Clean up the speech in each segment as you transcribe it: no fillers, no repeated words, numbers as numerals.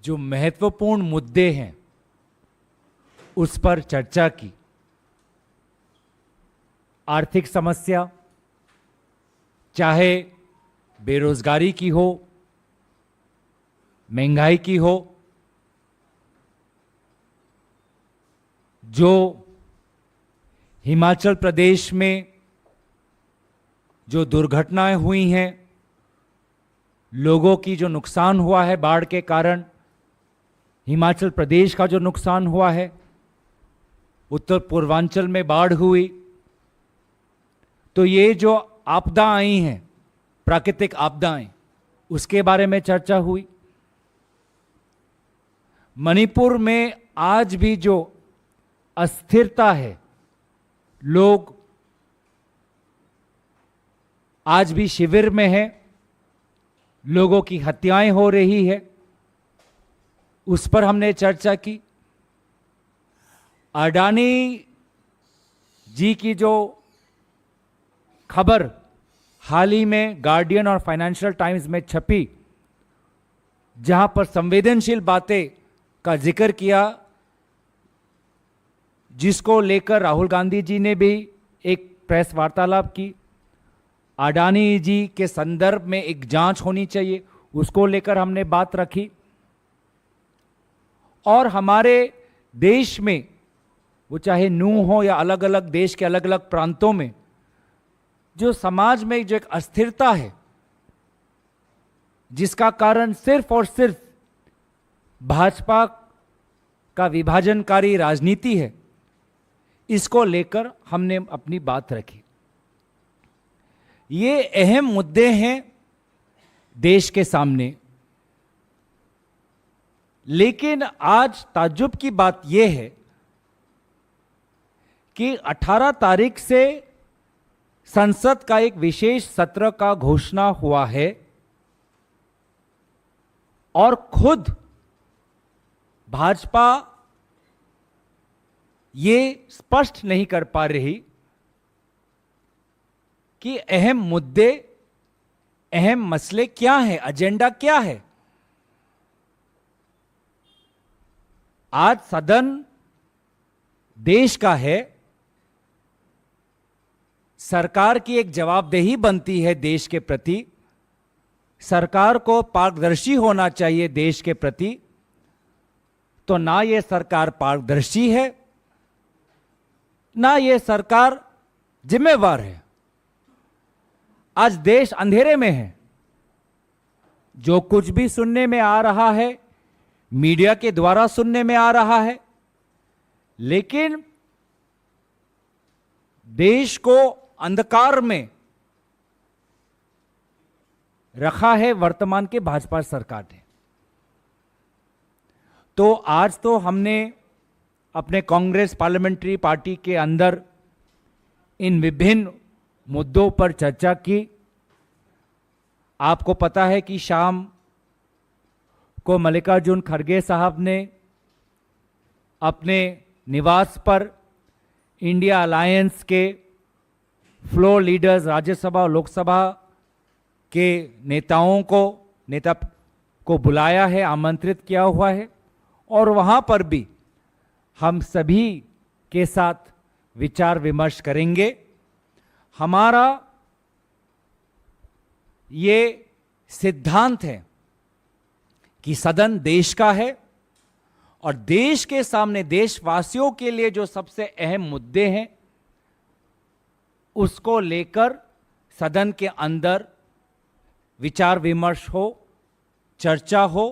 जो महत्वपूर्ण मुद्दे हैं उस पर चर्चा की। आर्थिक समस्या, चाहे बेरोजगारी की हो, महंगाई की हो, जो हिमाचल प्रदेश में जो दुर्घटनाएं हुई हैं, लोगों की जो नुकसान हुआ है बाढ़ के कारण, हिमाचल प्रदेश का जो नुकसान हुआ है, उत्तर पूर्वांचल में बाढ़ हुई, तो ये जो आपदा आई हैं, प्राकृतिक आपदाएं, उसके बारे में चर्चा हुई। मणिपुर में आज भी जो अस्थिरता है, लोग आज भी शिविर में हैं, लोगों की हत्याएं हो रही है, उस पर हमने चर्चा की। अडानी जी की जो खबर हाल ही में गार्डियन और फाइनेंशियल टाइम्स में छपी, जहां पर संवेदनशील बातें का जिक्र किया, जिसको लेकर राहुल गांधी जी ने भी एक प्रेस वार्तालाप की। अडानी जी के संदर्भ में एक जांच होनी चाहिए, उसको लेकर हमने बात रखी। और हमारे देश में, वो चाहे नू हो या अलग अलग देश के अलग अलग प्रांतों में, जो समाज में जो एक अस्थिरता है, जिसका कारण सिर्फ और सिर्फ भाजपा का विभाजनकारी राजनीति है, इसको लेकर हमने अपनी बात रखी। ये अहम मुद्दे हैं देश के सामने, लेकिन आज ताज्जुब की बात यह है कि 18 तारीख से संसद का एक विशेष सत्र का घोषणा हुआ है और खुद भाजपा ये स्पष्ट नहीं कर पा रही कि अहम मुद्दे, अहम मसले क्या हैं, एजेंडा क्या है। आज सदन देश का है, सरकार की एक जवाबदेही बनती है देश के प्रति, सरकार को पारदर्शी होना चाहिए देश के प्रति। तो ना ये सरकार पारदर्शी है, ना ये सरकार जिम्मेवार है। आज देश अंधेरे में है। जो कुछ भी सुनने में आ रहा है, मीडिया के द्वारा सुनने में आ रहा है, लेकिन देश को अंधकार में रखा है वर्तमान के भाजपा सरकार ने। तो आज तो हमने अपने कांग्रेस पार्लियामेंट्री पार्टी के अंदर इन विभिन्न मुद्दों पर चर्चा की। आपको पता है कि शाम को मल्लिकार्जुन खड़गे साहब ने अपने निवास पर इंडिया अलायंस के फ्लोर लीडर्स, राज्यसभा और लोकसभा के नेता को बुलाया है, आमंत्रित किया हुआ है, और वहां पर भी हम सभी के साथ विचार विमर्श करेंगे। हमारा ये सिद्धांत है कि सदन देश का है और देश के सामने, देशवासियों के लिए जो सबसे अहम मुद्दे हैं, उसको लेकर सदन के अंदर विचार विमर्श हो, चर्चा हो,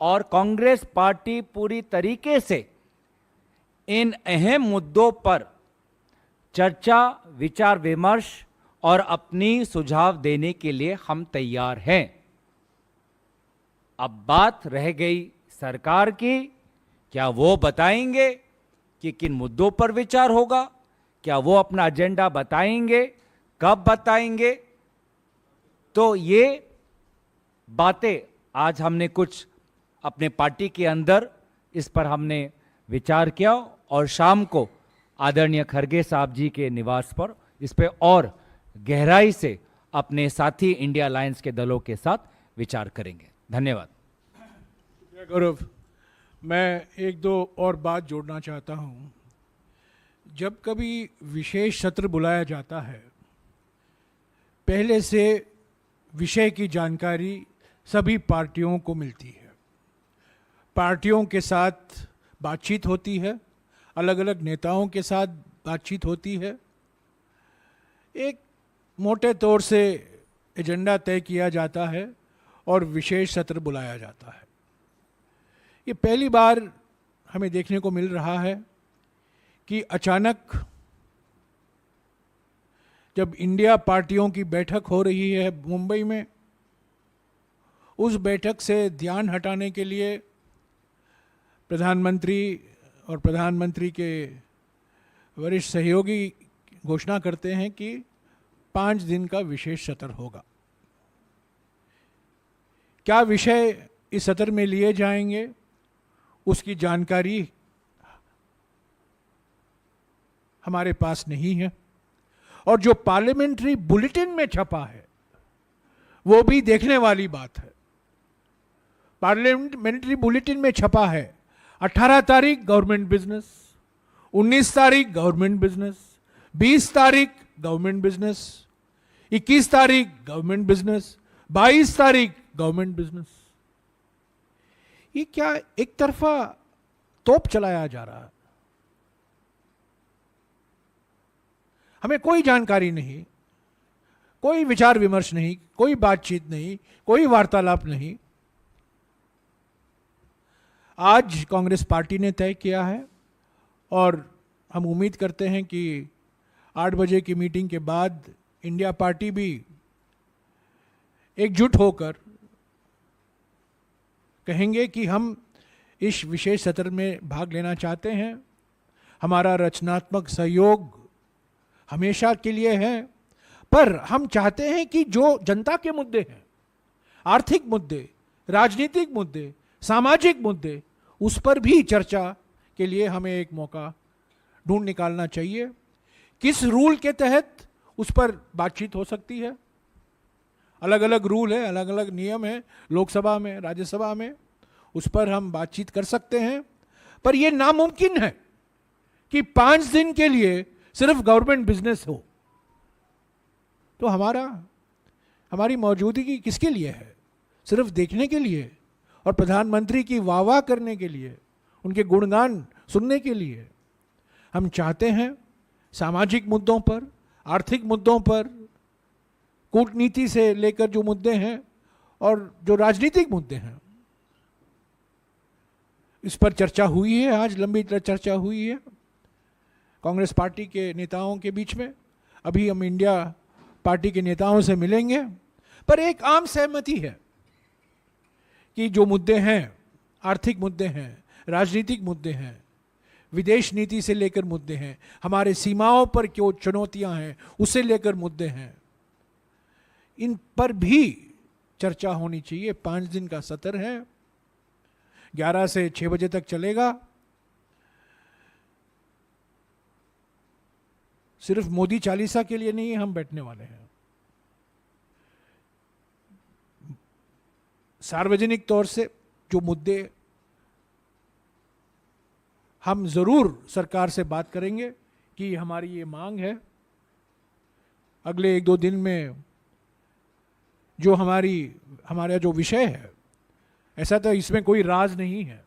और कांग्रेस पार्टी पूरी तरीके से इन अहम मुद्दों पर चर्चा, विचार विमर्श और अपनी सुझाव देने के लिए हम तैयार हैं। अब बात रह गई सरकार की, क्या वो बताएंगे कि किन मुद्दों पर विचार होगा, क्या वो अपना एजेंडा बताएंगे, कब बताएंगे। तो ये बातें आज हमने कुछ अपने पार्टी के अंदर इस पर हमने विचार किया, और शाम को आदरणीय खड़गे साहब जी के निवास पर इस पे और गहराई से अपने साथी इंडिया अलायंस के दलों के साथ विचार करेंगे। धन्यवाद। गौरव, मैं एक दो और बात जोड़ना चाहता हूँ। जब कभी विशेष सत्र बुलाया जाता है, पहले से विषय की जानकारी सभी पार्टियों को मिलती है, पार्टियों के साथ बातचीत होती है, अलग अलग नेताओं के साथ बातचीत होती है, एक मोटे तौर से एजेंडा तय किया जाता है और विशेष सत्र बुलाया जाता है। ये पहली बार हमें देखने को मिल रहा है कि अचानक जब इंडिया पार्टियों की बैठक हो रही है मुंबई में, उस बैठक से ध्यान हटाने के लिए प्रधानमंत्री और प्रधानमंत्री के वरिष्ठ सहयोगी घोषणा करते हैं कि 5 दिन का विशेष सत्र होगा। क्या विषय इस सत्र में लिए जाएंगे, उसकी जानकारी हमारे पास नहीं है, और जो पार्लियामेंट्री बुलेटिन में छपा है वो भी देखने वाली बात है। पार्लियामेंट्री बुलेटिन में छपा है 18 तारीख गवर्नमेंट बिजनेस, 19 तारीख गवर्नमेंट बिजनेस, 20 तारीख गवर्नमेंट बिजनेस, 21 तारीख गवर्नमेंट बिजनेस, 22 तारीख गवर्नमेंट बिजनेस। ये क्या एक तरफा तोप चलाया जा रहा है? हमें कोई जानकारी नहीं, कोई विचार विमर्श नहीं, कोई बातचीत नहीं, कोई वार्तालाप नहीं। आज कांग्रेस पार्टी ने तय किया है और हम उम्मीद करते हैं कि 8 बजे की मीटिंग के बाद इंडिया पार्टी भी एकजुट होकर कहेंगे कि हम इस विशेष सत्र में भाग लेना चाहते हैं। हमारा रचनात्मक सहयोग हमेशा के लिए है, पर हम चाहते हैं कि जो जनता के मुद्दे हैं, आर्थिक मुद्दे, राजनीतिक मुद्दे, सामाजिक मुद्दे, उस पर भी चर्चा के लिए हमें एक मौका ढूंढ निकालना चाहिए। किस रूल के तहत उस पर बातचीत हो सकती है? अलग अलग रूल है, अलग अलग नियम है, लोकसभा में, राज्यसभा में, उस पर हम बातचीत कर सकते हैं। पर यह नामुमकिन है कि 5 दिन के लिए सिर्फ गवर्नमेंट बिजनेस हो। तो हमारी मौजूदगी किसके लिए है? सिर्फ देखने के लिए और प्रधानमंत्री की वाह करने के लिए, उनके गुणगान सुनने के लिए? हम चाहते हैं सामाजिक मुद्दों पर, आर्थिक मुद्दों पर, कूटनीति से लेकर जो मुद्दे हैं और जो राजनीतिक मुद्दे हैं, इस पर चर्चा हुई है। आज लंबी चर्चा हुई है कांग्रेस पार्टी के नेताओं के बीच में। अभी हम इंडिया पार्टी के नेताओं से मिलेंगे, पर एक आम सहमति है कि जो मुद्दे हैं, आर्थिक मुद्दे हैं, राजनीतिक मुद्दे हैं, विदेश नीति से लेकर मुद्दे हैं, हमारे सीमाओं पर जो चुनौतियां हैं उसे लेकर मुद्दे हैं, इन पर भी चर्चा होनी चाहिए। 5 दिन का सत्र है, 11 से 6 बजे तक चलेगा। सिर्फ मोदी चालीसा के लिए नहीं हम बैठने वाले हैं। सार्वजनिक तौर से जो मुद्दे हम जरूर सरकार से बात करेंगे कि हमारी ये मांग है, अगले 1-2 दिन में जो हमारा जो विषय है, ऐसा तो इसमें कोई राज नहीं है।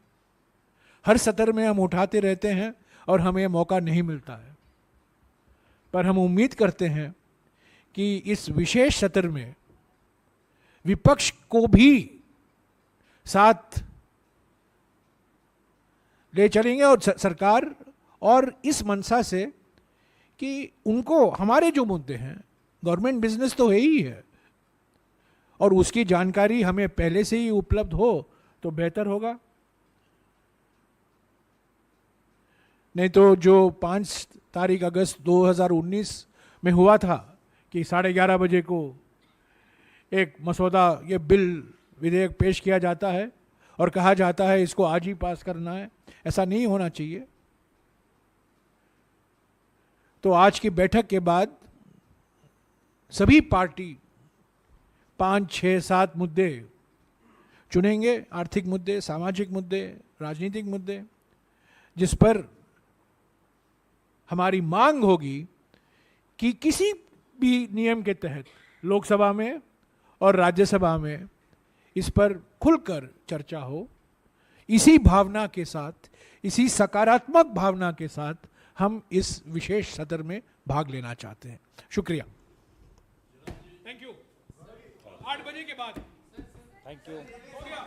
हर सत्र में हम उठाते रहते हैं और हमें मौका नहीं मिलता है, पर हम उम्मीद करते हैं कि इस विशेष सत्र में विपक्ष को भी साथ ले चलेंगे और सरकार, और इस मंशा से कि उनको हमारे जो मुद्दे हैं, गवर्नमेंट बिजनेस तो है ही है, और उसकी जानकारी हमें पहले से ही उपलब्ध हो तो बेहतर होगा। नहीं तो जो 5 तारीख अगस्त 2019 में हुआ था कि 11:30 बजे को एक मसौदा, ये बिल विधेयक पेश किया जाता है और कहा जाता है इसको आज ही पास करना है, ऐसा नहीं होना चाहिए। तो आज की बैठक के बाद सभी पार्टी 5, 6, 7 मुद्दे चुनेंगे, आर्थिक मुद्दे, सामाजिक मुद्दे, राजनीतिक मुद्दे, जिस पर हमारी मांग होगी कि किसी भी नियम के तहत लोकसभा में और राज्यसभा में इस पर खुलकर चर्चा हो। इसी भावना के साथ, इसी सकारात्मक भावना के साथ हम इस विशेष सत्र में भाग लेना चाहते हैं। शुक्रिया। Thank you. 8 बजे के बाद थैंक यू। हो गया।